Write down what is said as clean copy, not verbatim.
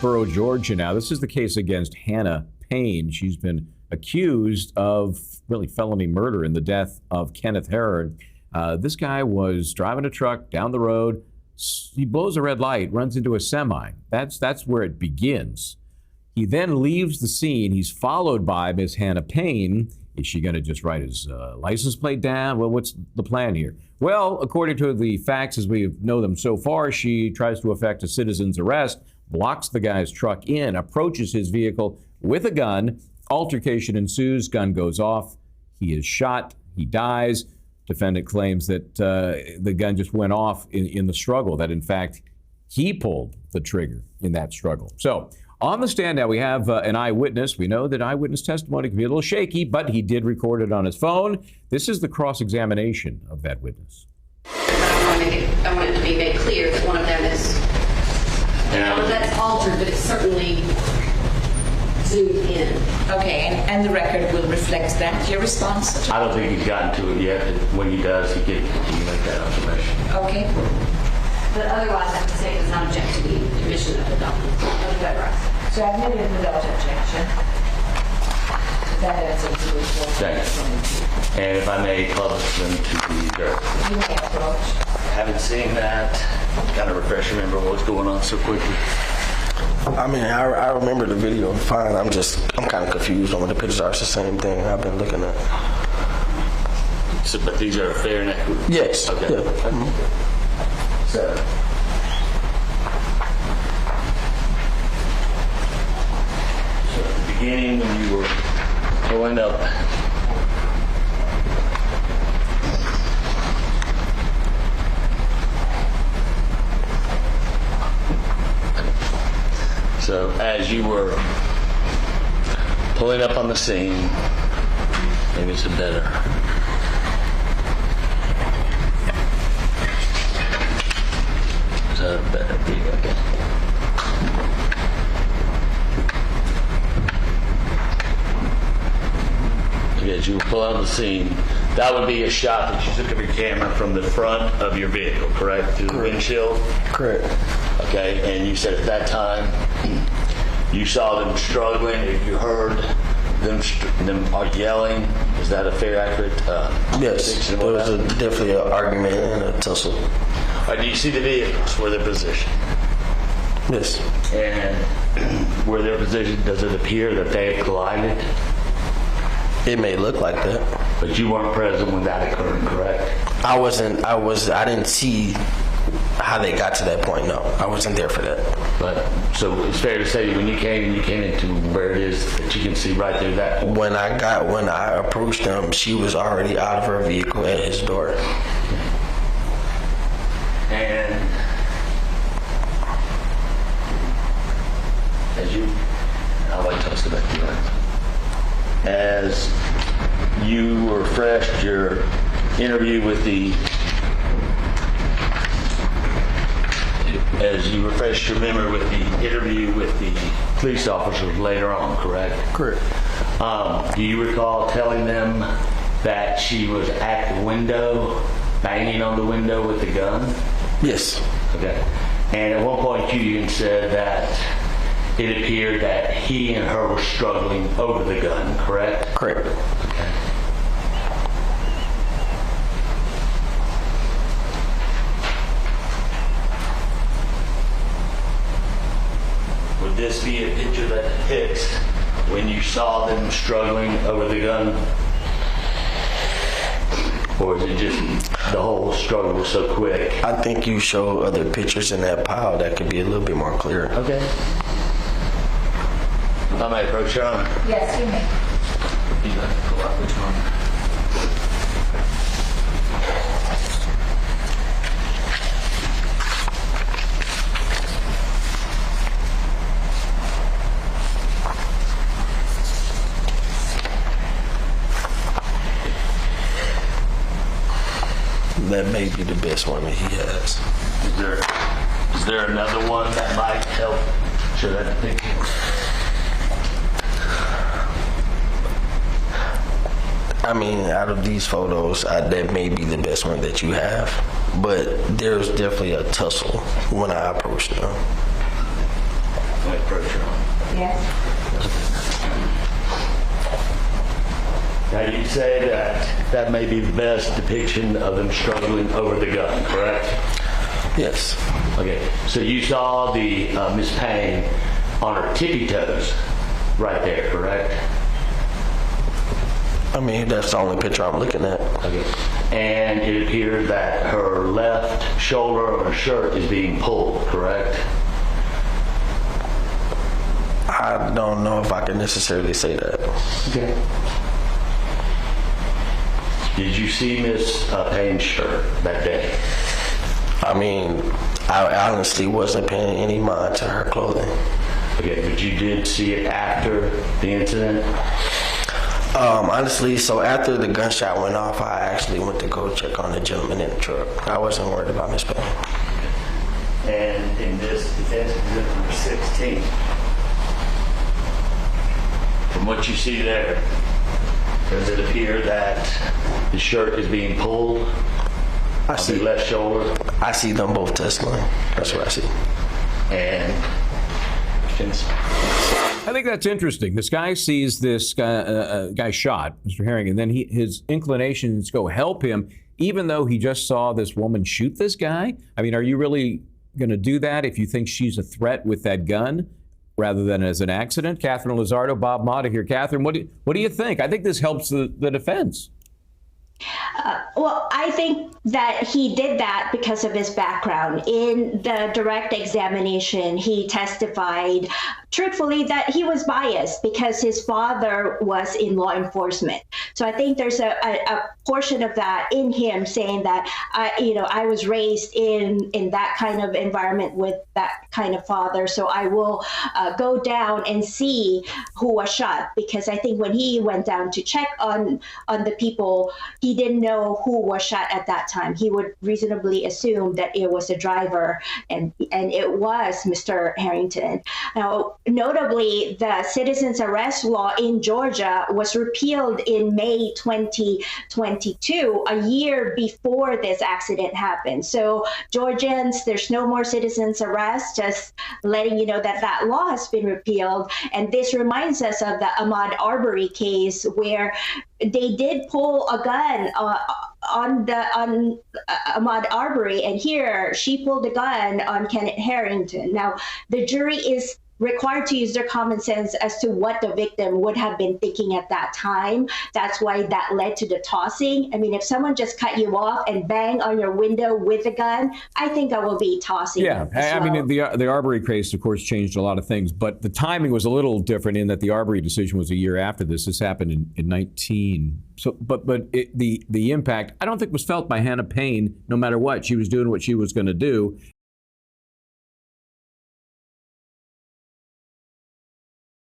Georgia now. This is the case against Hannah Payne. She's been accused of really felony murder in the death of Kenneth Herring. This guy was driving a truck down the road. He blows a red light, runs into a semi. That's where it begins. He then leaves the scene. He's followed by Miss Hannah Payne. Is she going to just write his license plate down? Well, what's the plan here? Well, according to the facts as we know them so far, she tries to effect a citizen's arrest, blocks the guy's truck in, approaches his vehicle with a gun. Altercation ensues. Gun goes off. He is shot. He dies. Defendant claims that the gun just went off in the struggle, that in fact he pulled the trigger in that struggle. So on the stand now we have an eyewitness. We know that eyewitness testimony can be a little shaky, but he did record it on his phone. This is the cross-examination of that witness. I want it to be made clear that one of them is, that's altered, but it's certainly zoomed in. Okay, and the record will reflect that. Your response? I don't think he's gotten to it yet. When he does, he can make that observation. Okay. But otherwise, I would say it does not object to the admission of the documents. So admitted without objection. That answers the report. Thanks. And if I may publish them to the jury. You may approach. Haven't seen that. Kind of refresh remember what's going on so quickly. I mean, I remember the video fine. I'm kind of confused on what the pictures are. It's the same thing I've been looking at. So, but these are fair and accurate? Yes. Okay. Yeah. Mm-hmm. So at the beginning when you were pulling up, so as you were pulling up on the scene, maybe it's a better. Is that a better view? Okay. Okay, as you pull out the scene, that would be a shot that you took of your camera from the front of your vehicle, correct? Through the windshield? Correct. Okay, and you said at that time you saw them struggling, if you heard them are yelling. Is that a fair, accurate Yes, there was definitely an argument and a tussle. All right, do you see the vehicles, where they're positioned? Yes. And where they're positioned, does it appear that they have collided? It may look like that. But you weren't present when that occurred, correct? I didn't see how they got to that point, no. I wasn't there for that. But so it's fair to say when you came into where it is that you can see right through that point. When I approached them, she was already out of her vehicle at his door. And I'll wait till I get back to that. As you refreshed your interview with your memory with the interview with the police officers later on, correct? Correct. Do you recall telling them that she was at the window, banging on the window with the gun? Yes. Okay. And at one point you even said that it appeared that he and her were struggling over the gun, correct? Correct. Okay. Would this be a picture that depicts when you saw them struggling over the gun? Or is it just the whole struggle was so quick? I think you show other pictures in that pile that could be a little bit more clear. Okay. I might approach your Honor. Yes, you may. You got to pull out which one? That may be the best one that he has. Is there another one that might help show that picture? I mean, out of these photos, that may be the best one that you have. But there's definitely a tussle when I approached them. Right, here. Now, you say that may be the best depiction of them struggling over the gun, correct? Yes. Okay, so you saw the Miss Payne on her tippy toes right there, correct? I mean, that's the only picture I'm looking at. Okay. And it appears that her left shoulder of her shirt is being pulled, correct? I don't know if I can necessarily say that. Okay. Did you see Miss Payne's shirt that day? I mean, I honestly wasn't paying any mind to her clothing. Okay, but you did see it after the incident? Honestly, so after the gunshot went off, I actually went to go check on the gentleman in the truck. I wasn't worried about Miss Payne. And in this defense exhibit number 16, from what you see there, does it appear that the shirt is being pulled I on see the left shoulder? I see them both tussling. That's what I see. And I think that's interesting. This guy sees this guy shot, Mr. Herring, and then his inclinations go help him, even though he just saw this woman shoot this guy. I mean, are you really going to do that if you think she's a threat with that gun rather than as an accident? Catherine Lizardo, Bob Mata here. Catherine, what do you think? I think this helps the defense. Well, I think that he did that because of his background. In the direct examination, he testified truthfully that he was biased because his father was in law enforcement. So I think there's a portion of that in him saying that, I was raised in that kind of environment with that kind of father. So I will go down and see who was shot, because I think when he went down to check on the people, he didn't know who was shot at that time. He would reasonably assume that it was a driver, and it was Mr. Harrington. Now, notably, the citizen's arrest law in Georgia was repealed in May 2022, a year before this accident happened. So Georgians, there's no more citizen's arrest, just letting you know that that law has been repealed. And this reminds us of the Ahmaud Arbery case, where they did pull a gun on Ahmaud Arbery, and here she pulled a gun on Kenneth Herrington. Now, the jury is required to use their common sense as to what the victim would have been thinking at that time. That's why that led to the tossing. I mean, if someone just cut you off and bang on your window with a gun, I think I will be tossing. Yeah, I mean, the Arbery case, of course, changed a lot of things, but the timing was a little different in that the Arbery decision was a year after this. This happened in 19. So, but the impact, I don't think, was felt by Hannah Payne. No matter what, she was doing what she was going to do,